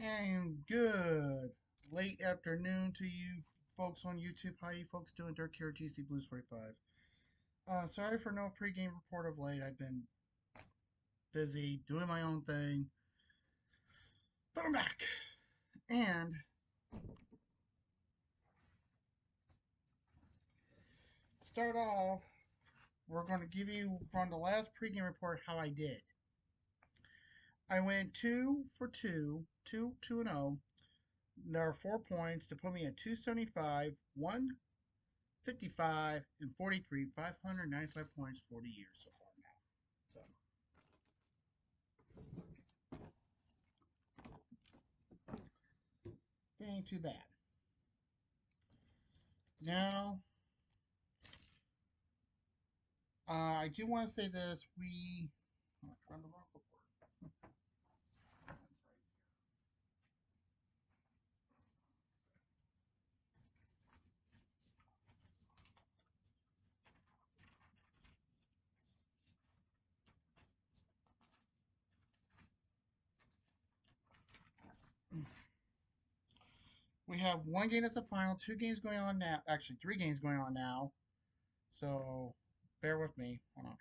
And good late afternoon to you folks on YouTube. How you folks doing? Dirk here, GC Blues 45. Sorry for no pregame report of late. I've been busy doing my own thing, but I'm back. And start off, we're going to give you from the last pregame report how I did. I went 2 for 2, 2-0. There are 4 points to put me at 275, 155, and 43, 595 points for the year so far now. So, it ain't too bad. Now, I do want to say this. Oh, I found the wrong report. We have one game that's a final, 2 games going on now. Actually, 3 games going on now. So, bear with me. Hold on.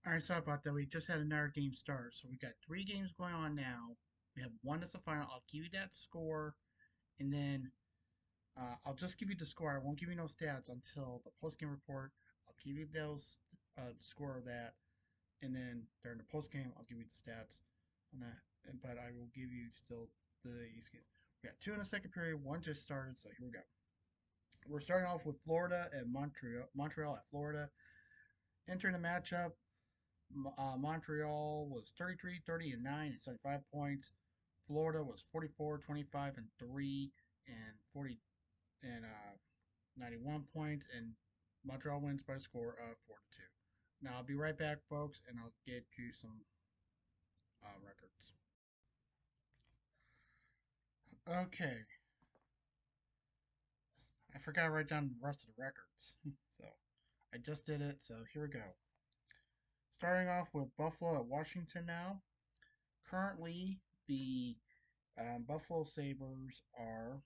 All right, sorry about that. We just had another game start. So, we got 3 games going on now. We have one that's a final. I'll give you that score. And then I'll just give you the score. I won't give you no stats until the post-game report. I'll give you those score of that. And then during the post game, I'll give you the stats on that. But I will give you still the East case. We got 2 in the second period. One just started, so here we go. We're starting off with Florida and Montreal. Montreal at Florida. Entering the matchup, Montreal was 33, 30, and 9 and 75 points. Florida was 44, 25, and 3 and 40 and 91 points. And Montreal wins by a score of 4-2. Now I'll be right back, folks, and I'll get you some records. Okay. I forgot to write down the rest of the records. So I just did it, so here we go. Starting off with Buffalo at Washington now. Currently, the Buffalo Sabres are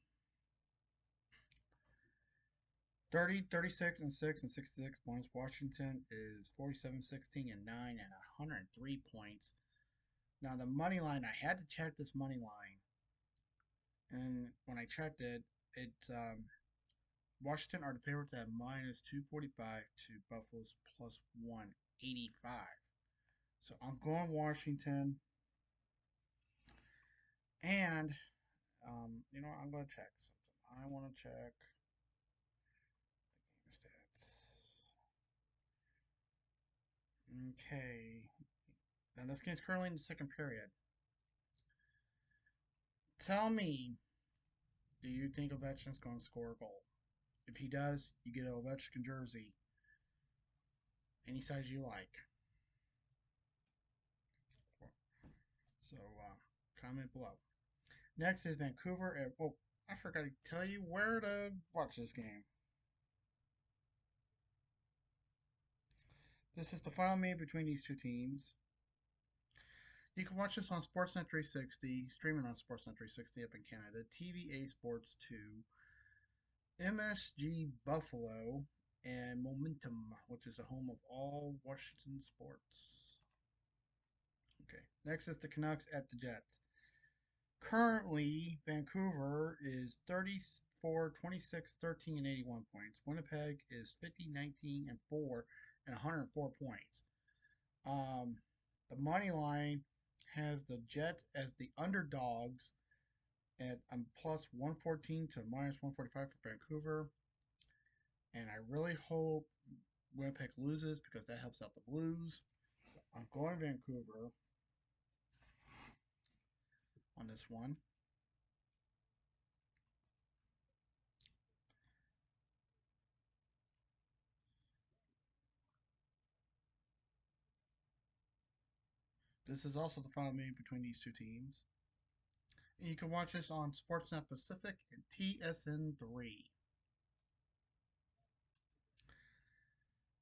30, 36, and 6 and 66 points. Washington is 47, 16, and 9 and 103 points. Now, the money line, I had to check this money line. And when I checked it, it's Washington are the favorites at minus 245 to Buffalo's plus 185. So I'm going Washington. And, I'm going to check something. I want to check the game stats. Okay. Now, this game's currently in the second period. Tell me, do you think Ovechkin's going to score a goal? If he does, you get an Ovechkin jersey. Any size you like. So, comment below. Next is Vancouver. Oh, I forgot to tell you where to watch this game. This is the final meeting between these two teams. You can watch this on Sportsnet 360, streaming on Sportsnet 360 up in Canada, TVA Sports 2, MSG Buffalo, and Momentum, which is the home of all Washington sports. Okay, next is the Canucks at the Jets. Currently, Vancouver is 34, 26, 13, and 81 points. Winnipeg is 50, 19, and 4, and 104 points. The money line has the Jets as the underdogs at plus 114 to minus 145 for Vancouver. And I really hope Winnipeg loses because that helps out the Blues. So I'm going Vancouver on this one. This is also the final meeting between these two teams. And you can watch this on Sportsnet Pacific and TSN3.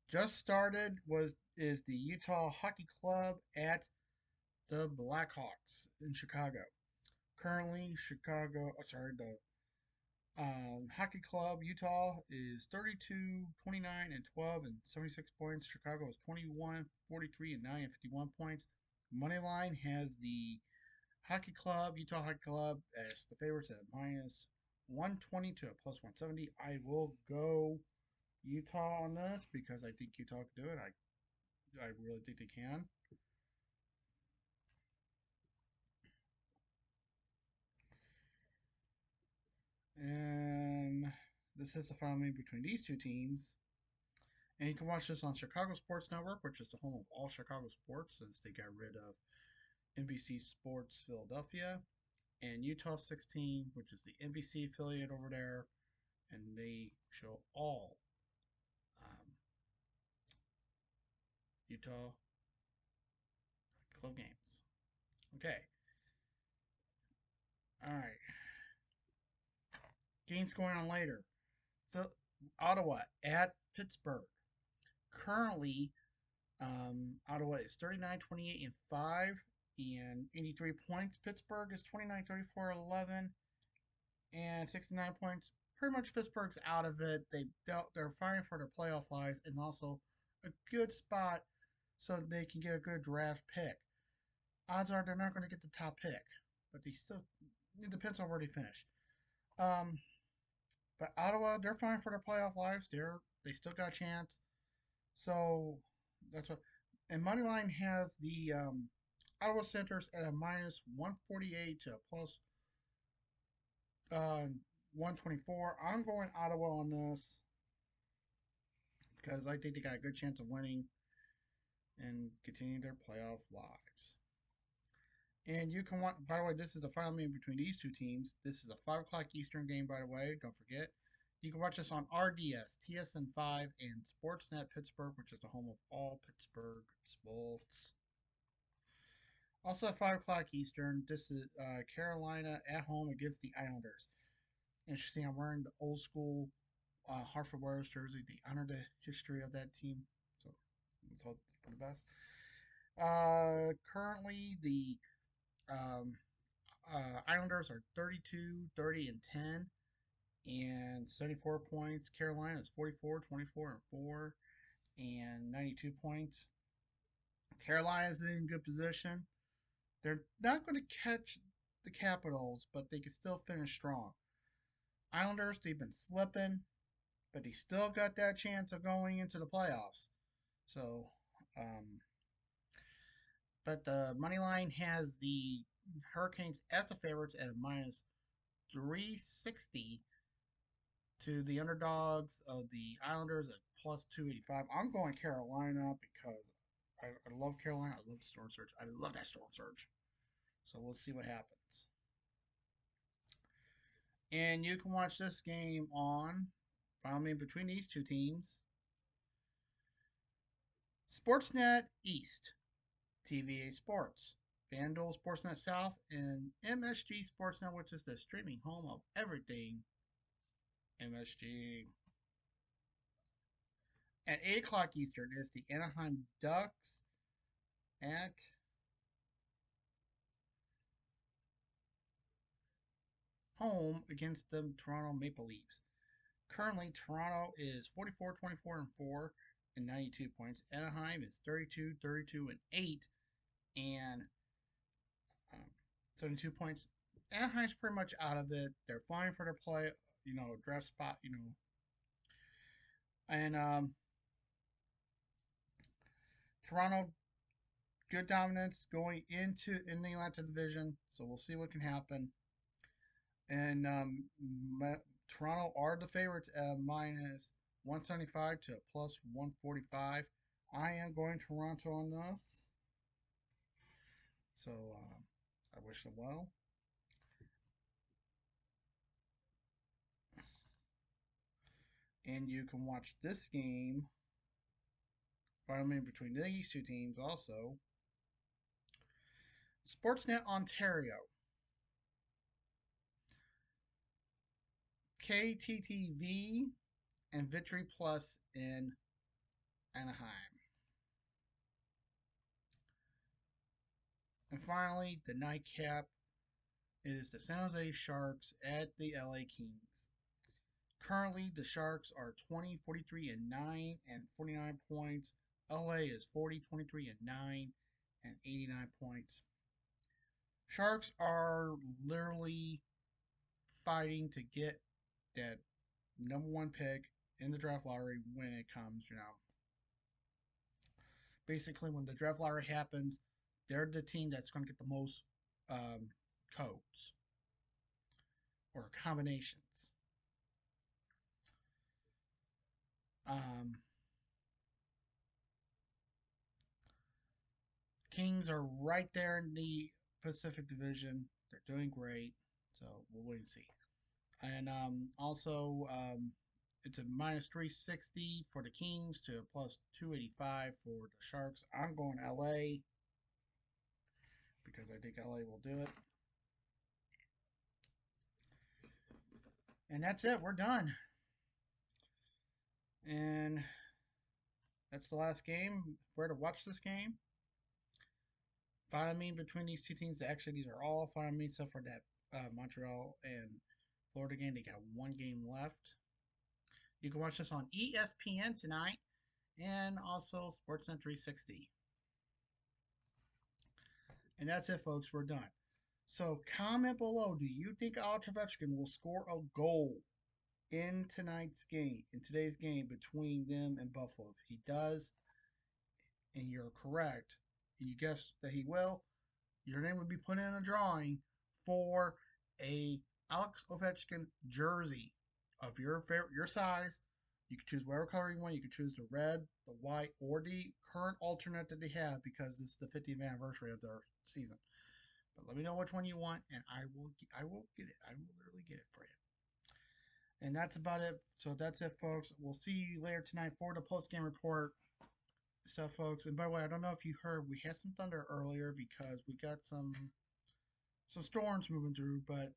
Just started is the Utah Hockey Club at the Blackhawks in Chicago. Currently, the Hockey Club Utah is 32, 29, and 12 and 76 points. Chicago is 21, 43, and 9 and 51 points. MoneyLine has the Utah Hockey Club as the favorites at minus 120 to a plus 170. I will go Utah on this because I think Utah can do it. I really think they can. And this is the final meeting between these two teams. And you can watch this on Chicago Sports Network, which is the home of all Chicago sports since they got rid of NBC Sports Philadelphia, and Utah 16, which is the NBC affiliate over there, and they show all um, Utah club games. Okay. All right. Games going on later. Ottawa at Pittsburgh. Currently, Ottawa is 39, 28, and 5 and 83 points. Pittsburgh is 29, 34, 11 and 69 points. Pretty much Pittsburgh's out of it. They're fighting for their playoff lives and also a good spot so they can get a good draft pick. Odds are they're not going to get the top pick, but it depends on where they finish. Um, but Ottawa, they're fine for their playoff lives. They still got a chance. So that's what. And Moneyline has the Ottawa Centers at a minus 148 to a plus 124. I'm going Ottawa on this because I think they got a good chance of winning and continuing their playoff lives. And you can watch, by the way, this is the final meeting between these two teams. This is a 5 o'clock Eastern game, by the way. Don't forget. You can watch this on RDS, TSN5, and Sportsnet Pittsburgh, which is the home of all Pittsburgh sports. Also at 5 o'clock Eastern, this is Carolina at home against the Islanders. Interesting, I'm wearing the old school Hartford Whalers jersey. They honor the history of that team. So let's hope for the best. Currently, the um, Islanders are 32, 30, and 10, and 74 points. Carolina is 44, 24, and 4, and 92 points. Carolina is in good position. They're not going to catch the Capitals, but they can still finish strong. Islanders, they've been slipping, but they still got that chance of going into the playoffs. So, but the money line has the Hurricanes as the favorites at a minus 360 to the underdogs of the Islanders at plus 285. I'm going Carolina because I love Carolina. I love the Storm Surge. I love that Storm Surge. So we'll see what happens. And you can watch this game on, finally between these two teams, Sportsnet East, TVA Sports, FanDuel Sportsnet South, and MSG Sportsnet, which is the streaming home of everything MSG. At 8 o'clock Eastern is the Anaheim Ducks at home against the Toronto Maple Leafs. Currently, Toronto is 44, 24, and 4 and 92 points. Anaheim is 32, 32, and 8 and 72 points. Anaheim's pretty much out of it. They're fine for their play, draft spot, And Toronto, good dominance going in the Atlantic Division. So we'll see what can happen. And Toronto are the favorites at minus 175 to plus 145. I am going Toronto on this. So I wish them well. And you can watch this game, between these two teams also. Sportsnet Ontario. KTTV and Victory Plus in Anaheim. And finally, the nightcap is the San Jose Sharks at the LA Kings. Currently, the Sharks are 20, 43, and 9 and 49 points. LA is 40, 23, and 9 and 89 points. Sharks are literally fighting to get that number one pick in the draft lottery when it comes. Basically, when the draft lottery happens, they're the team that's going to get the most um, codes or combinations. Um, Kings are right there in the Pacific Division. They're doing great, so we'll wait and see. And it's a minus 360 for the Kings to a plus 285 for the Sharks. I'm going LA because I think LA will do it. And that's it. We're done. And that's the last game. Where to watch this game? Fine, I mean, between these two teams, actually, these are all fine, I mean, except for that Montreal and Florida game. They got one game left. You can watch this on ESPN tonight and also Sportsnet 360. And that's it, folks. We're done. So comment below. Do you think Alex Ovechkin will score a goal in today's game between them and Buffalo? If he does, and you're correct, and you guess that he will, your name would be put in a drawing for a Alex Ovechkin jersey of your size. You can choose whatever color you want. You can choose the red, the white, or the current alternate that they have because this is the 50th anniversary of their season. But let me know which one you want, and I will get it. I will literally get it for you. And that's about it. So that's it, folks. We'll see you later tonight for the post game report stuff, folks. And by the way, I don't know if you heard, we had some thunder earlier because we got some storms moving through, but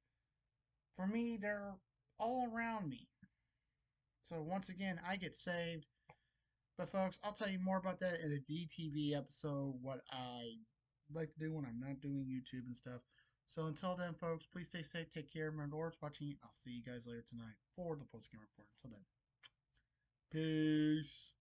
for me, they're all around me. So once again, I get saved. But folks, I'll tell you more about that in a DTV episode, what I like to do when I'm not doing YouTube and stuff. So until then, folks, please stay safe, take care, remember Lord's watching. I'll see you guys later tonight for the post game report. Until then, peace.